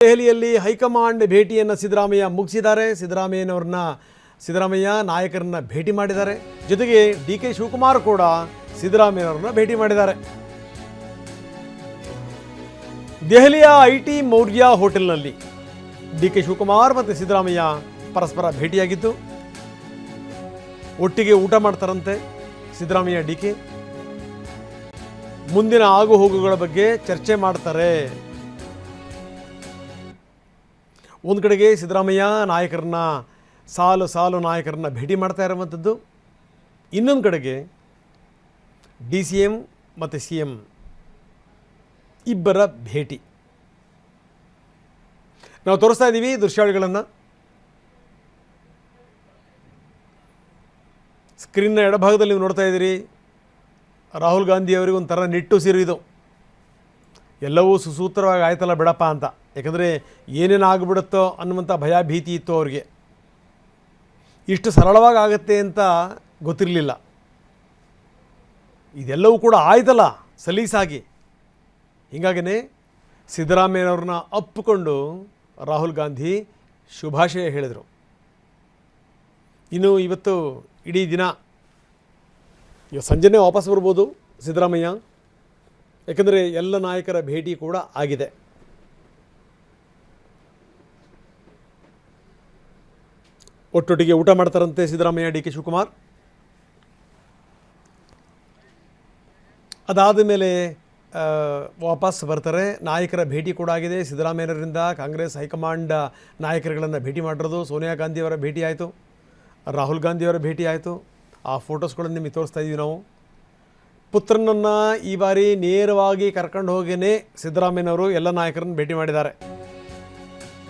ದೆಹಲಿಯಲ್ಲಿ ಹೈಕಮಾಂಡ್ ಭೇಟಿಯನ್ನು ಸಿದ್ದರಾಮಯ್ಯ ಮುಗಿಸಿದ್ದಾರೆ. ಸಿದ್ದರಾಮಯ್ಯ ನಾಯಕರನ್ನ ಭೇಟಿ ಮಾಡಿದ್ದಾರೆ. ಜೊತೆಗೆ ಡಿ.ಕೆ. ಶಿವಕುಮಾರ್ ಕೂಡ ಸಿದ್ದರಾಮಯ್ಯನವರನ್ನ ಭೇಟಿ ಮಾಡಿದ್ದಾರೆ. ದೆಹಲಿಯ ಐಟಿ ಮೌರ್ಯ ಹೋಟೆಲ್ನಲ್ಲಿ ಡಿ.ಕೆ. ಶಿವಕುಮಾರ್ ಮತ್ತು ಸಿದ್ದರಾಮಯ್ಯ ಪರಸ್ಪರ ಭೇಟಿಯಾಗಿದ್ದು ಒಟ್ಟಿಗೆ ಊಟ ಮಾಡ್ತಾರಂತೆ. ಸಿದ್ದರಾಮಯ್ಯ ಡಿ.ಕೆ. ಮುಂದಿನ ಆಗುಹೋಗುಗಳ ಬಗ್ಗೆ ಚರ್ಚೆ ಮಾಡ್ತಾರೆ. ಒಂದು ಕಡೆಗೆ ಸಿದ್ದರಾಮಯ್ಯ ನಾಯಕರನ್ನ ಸಾಲು ನಾಯಕರನ್ನ ಭೇಟಿ ಮಾಡ್ತಾ ಇರುವಂಥದ್ದು, ಇನ್ನೊಂದು ಕಡೆಗೆ DCM ಮತ್ತು CM ಇಬ್ಬರ ಭೇಟಿ ನಾವು ತೋರಿಸ್ತಾ ಇದ್ದೀವಿ ದೃಶ್ಯಾವಳಿಗಳನ್ನು. ಸ್ಕ್ರೀನ್ನ ಎಡಭಾಗದಲ್ಲಿ ನೀವು ನೋಡ್ತಾ ಇದ್ದೀರಿ. ರಾಹುಲ್ ಗಾಂಧಿ ಅವರಿಗೆ ಒಂಥರ ನಿಟ್ಟುಸಿರು ಇದು. ಎಲ್ಲವೂ ಸುಸೂತ್ರವಾಗಿ ಆಯ್ತಲ್ಲ ಬಿಡಪ್ಪ ಅಂತ. ಯಾಕಂದರೆ ಏನೇನು ಆಗಿಬಿಡುತ್ತೋ ಅನ್ನುವಂಥ ಭಯ ಭೀತಿ ಇತ್ತು ಅವ್ರಿಗೆ. ಇಷ್ಟು ಸರಳವಾಗಿ ಆಗುತ್ತೆ ಅಂತ ಗೊತ್ತಿರಲಿಲ್ಲ. ಇದೆಲ್ಲವೂ ಕೂಡ ಆಯ್ತಲ್ಲ ಸಲೀಸಾಗಿ. ಹೀಗಾಗಿಯೇ ಸಿದ್ದರಾಮಯ್ಯನವ್ರನ್ನ ಅಪ್ಪಿಕೊಂಡು ರಾಹುಲ್ ಗಾಂಧಿ ಶುಭಾಶಯ ಹೇಳಿದರು. ಇನ್ನು ಇವತ್ತು ಇಡೀ ದಿನ ಇವತ್ತು ಸಂಜೆನೇ ವಾಪಸ್ ಬರ್ಬೋದು ಸಿದ್ದರಾಮಯ್ಯ. ಯಾಕಂದರೆ ಎಲ್ಲ ನಾಯಕರ ಭೇಟಿ ಕೂಡ ಆಗಿದೆ. ಒಟ್ಟೊಟ್ಟಿಗೆ ಊಟ ಮಾಡ್ತಾರಂತೆ ಸಿದ್ದರಾಮಯ್ಯ ಡಿ.ಕೆ. ಶಿವಕುಮಾರ್. ಅದಾದ ಮೇಲೆ ವಾಪಸ್ ಬರ್ತಾರೆ. ನಾಯಕರ ಭೇಟಿ ಕೂಡ ಆಗಿದೆ. ಸಿದ್ದರಾಮಯ್ಯರಿಂದ ಕಾಂಗ್ರೆಸ್ ಹೈಕಮಾಂಡ್ ನಾಯಕರುಗಳನ್ನು ಭೇಟಿ ಮಾಡಿರೋದು. ಸೋನಿಯಾ ಗಾಂಧಿಯವರ ಭೇಟಿ ಆಯಿತು, ರಾಹುಲ್ ಗಾಂಧಿಯವರ ಭೇಟಿ ಆಯಿತು. ಆ ಫೋಟೋಸ್ಗಳನ್ನು ನಿಮಗೆ ತೋರಿಸ್ತಾ ಇದ್ದೀವಿ ನಾವು. ಪುತ್ರನನ್ನು ಈ ಬಾರಿ ನೇರವಾಗಿ ಕರ್ಕೊಂಡು ಹೋಗಿಯೇ ಸಿದ್ದರಾಮಯ್ಯನವರು ಎಲ್ಲ ನಾಯಕರನ್ನು ಭೇಟಿ ಮಾಡಿದ್ದಾರೆ.